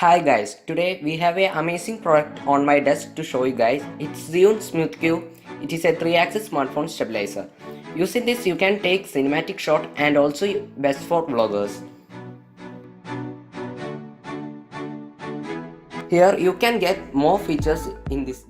Hi guys, today we have an amazing product on my desk to show you guys. It's Zhiyun Smooth Q. It is a 3-axis smartphone stabilizer. Using this you can take cinematic shot and also best for vloggers. Here you can get more features in this.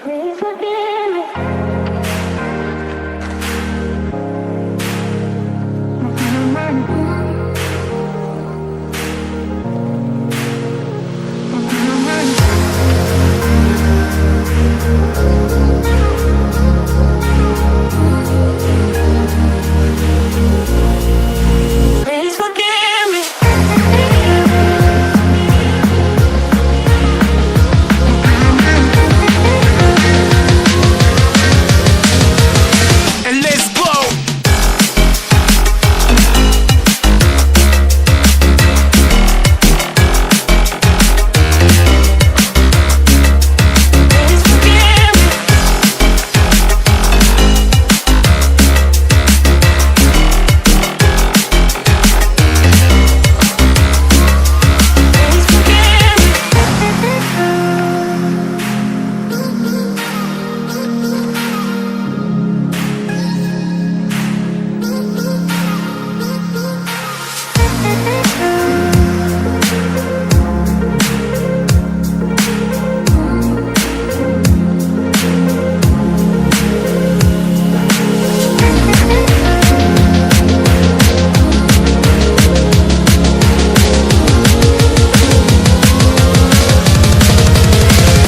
Please forgive me. Please forgive me. And let's go. Please forgive me.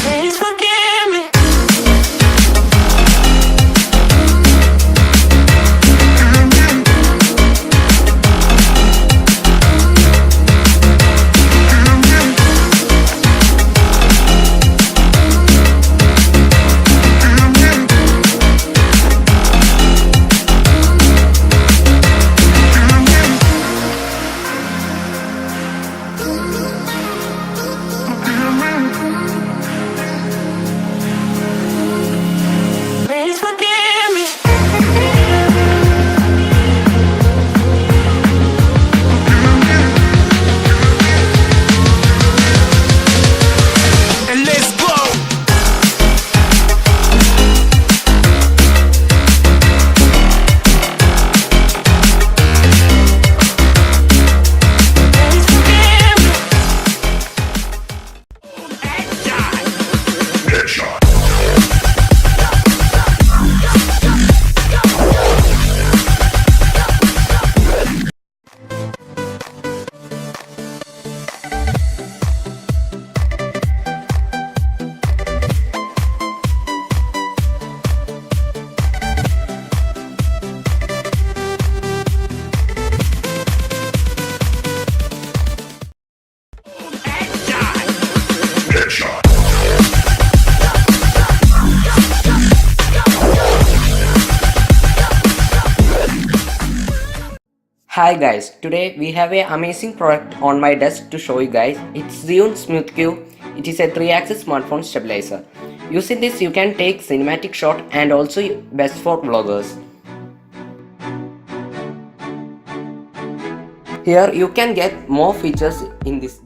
Please forgive Please forgive me. Please forgive me. And let's go. Please forgive me. Hi guys, today we have a amazing product on my desk to show you guys. It's Zhiyun SmoothQ. It is a 3-axis smartphone stabilizer. Using this you can take cinematic shot and also best for vloggers. Here you can get more features in this.